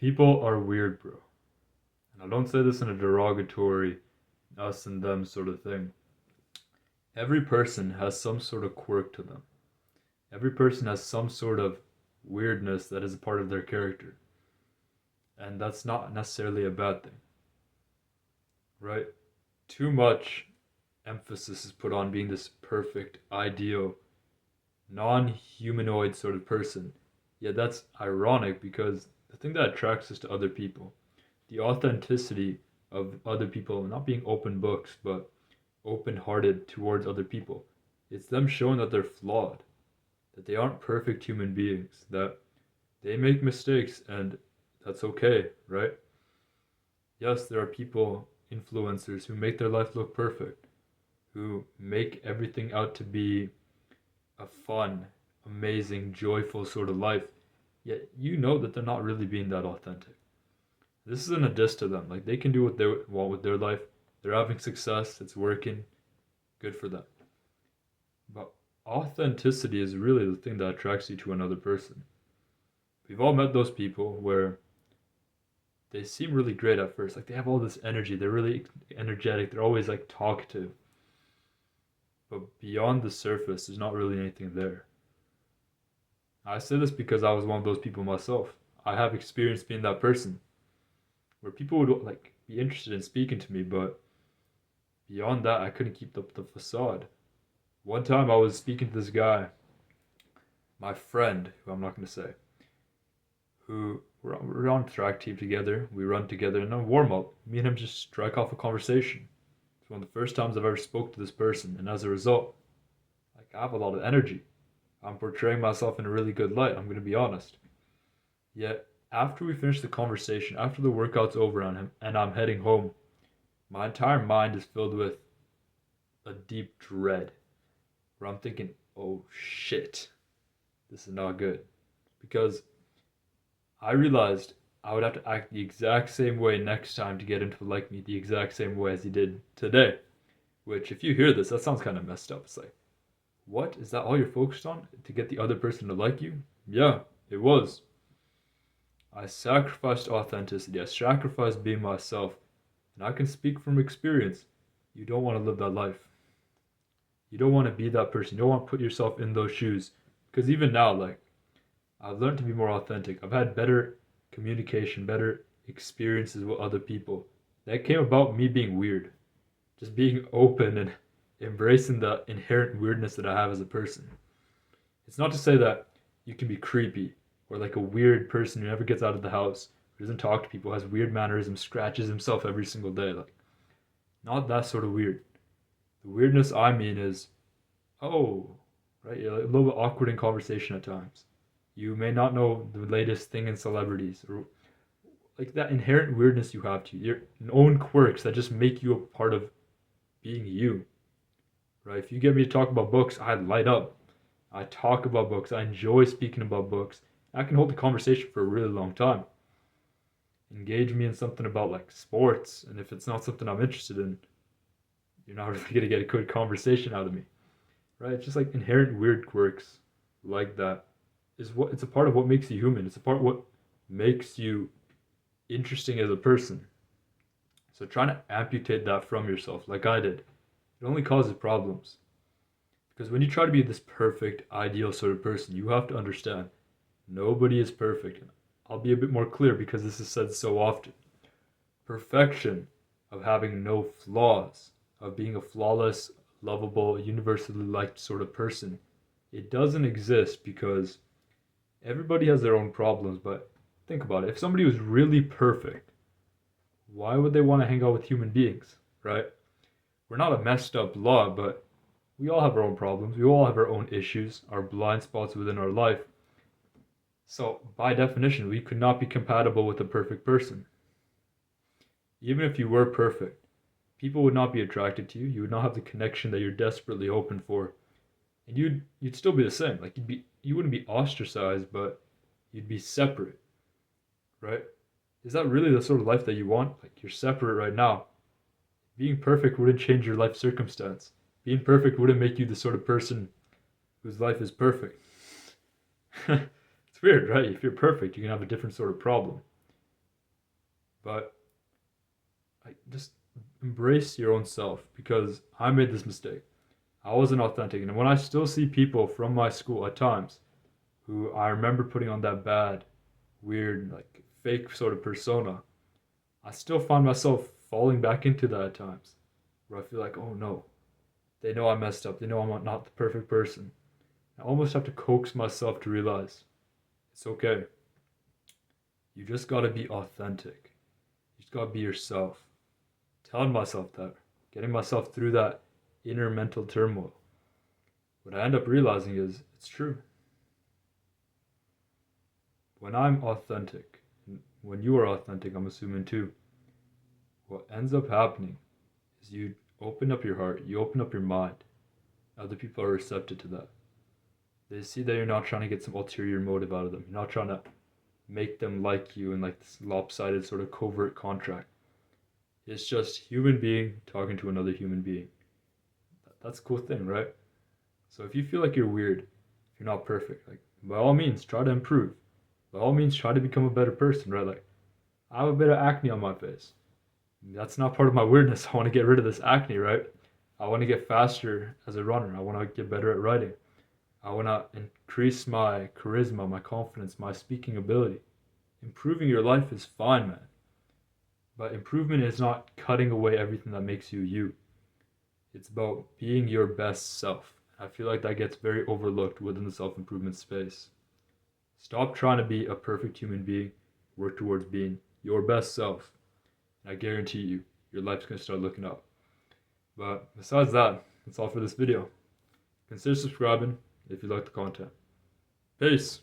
People are weird, bro. And I don't say this in a derogatory, us and them sort of thing. Every person has some sort of quirk to them. Every person has some sort of weirdness that is a part of their character. And that's not necessarily a bad thing, right? Too much emphasis is put on being this perfect, ideal, non humanoid sort of person. Yet that's ironic because the thing that attracts us to other people, the authenticity of other people, not being open books, but open hearted towards other people. It's them showing that they're flawed, that they aren't perfect human beings, that they make mistakes and that's okay, right? Yes, there are people, influencers, who make their life look perfect, who make everything out to be a fun, amazing, joyful sort of life, yet you know that they're not really being that authentic. This isn't a diss to them. Like, they can do what they want with their life. They're having success, it's working, good for them. But authenticity is really the thing that attracts you to another person. We've all met those people where they seem really great at first. Like, they have all this energy, they're really energetic, they're always like talkative. But beyond the surface, there's not really anything there. I say this because I was one of those people myself. I have experience being that person where people would like be interested in speaking to me, but beyond that, I couldn't keep up the facade. One time I was speaking to this guy, my friend, who I'm not going to say, who we're on track team together. We run together in a warm up. Me and him just strike off a conversation. It's one of the first times I've ever spoke to this person, and as a result, like, I have a lot of energy. I'm portraying myself in a really good light. I'm going to be honest. Yet after we finish the conversation, after the workout's over on him, and I'm heading home, my entire mind is filled with a deep dread, where I'm thinking, "Oh shit, this is not good," because I realized I would have to act the exact same way next time to get him to like me the exact same way as he did today. Which, if you hear this, that sounds kind of messed up. It's like, what? Is that all you're focused on? To get the other person to like you? Yeah, it was. I sacrificed authenticity. I sacrificed being myself. And I can speak from experience. You don't want to live that life. You don't want to be that person. You don't want to put yourself in those shoes. Because even now, like, I've learned to be more authentic. I've had better communication, better experiences with other people. That came about me being weird. Just being open and embracing the inherent weirdness that I have as a person. It's not to say that you can be creepy or like a weird person who never gets out of the house, who doesn't talk to people, has weird mannerisms, scratches himself every single day. Like, not that sort of weird. The weirdness I mean is, oh, right, you're like a little bit awkward in conversation at times. You may not know the latest thing in celebrities, or like that inherent weirdness you have to you, your own quirks that just make you a part of being you, right? If you get me to talk about books, I light up. I talk about books. I enjoy speaking about books. I can hold the conversation for a really long time. Engage me in something about like sports, and if it's not something I'm interested in, you're not really gonna get a good conversation out of me, right? It's just like inherent weird quirks like that is what it's a part of what makes you human. It's a part of what makes you interesting as a person. So trying to amputate that from yourself, like I did, it only causes problems. Because when you try to be this perfect, ideal sort of person, you have to understand nobody is perfect. I'll be a bit more clear because this is said so often. Perfection of having no flaws, of being a flawless, lovable, universally liked sort of person, it doesn't exist because everybody has their own problems. But think about it. If somebody was really perfect, why would they want to hang out with human beings, right? We're not a messed up lot, but we all have our own problems. We all have our own issues, our blind spots within our life. So, by definition, we could not be compatible with a perfect person. Even if you were perfect, people would not be attracted to you. You would not have the connection that you're desperately hoping for. And you'd still be the same. Like, you wouldn't be ostracized, but you'd be separate, right? Is that really the sort of life that you want? Like, you're separate right now. Being perfect wouldn't change your life circumstance. Being perfect wouldn't make you the sort of person whose life is perfect. It's weird, right? If you're perfect, you can have a different sort of problem. But just embrace your own self, because I made this mistake. I wasn't authentic. And when I still see people from my school at times who I remember putting on that bad, weird, like fake sort of persona, I still find myself falling back into that at times, where I feel like, oh no, they know I messed up. They know I'm not the perfect person. I almost have to coax myself to realize it's okay. You just gotta be authentic. You just gotta be yourself. Telling myself that, getting myself through that inner mental turmoil. What I end up realizing is it's true. When I'm authentic, when you are authentic, I'm assuming too, what ends up happening is you open up your heart, you open up your mind. Other people are receptive to that. They see that you're not trying to get some ulterior motive out of them. You're not trying to make them like you in like this lopsided sort of covert contract. It's just human being talking to another human being. That's a cool thing, right? So if you feel like you're weird, if you're not perfect, like by all means try to improve. By all means try to become a better person, right? Like I have a bit of acne on my face. That's not part of my weirdness. I want to get rid of this acne, right? I want to get faster as a runner. I want to get better at writing. I want to increase my charisma, my confidence, my speaking ability. Improving your life is fine, man. But improvement is not cutting away everything that makes you you. It's about being your best self. I feel like that gets very overlooked within the self improvement space. Stop trying to be a perfect human being. Work towards being your best self. And I guarantee you, your life's going to start looking up. But besides that, that's all for this video. Consider subscribing if you like the content. Peace.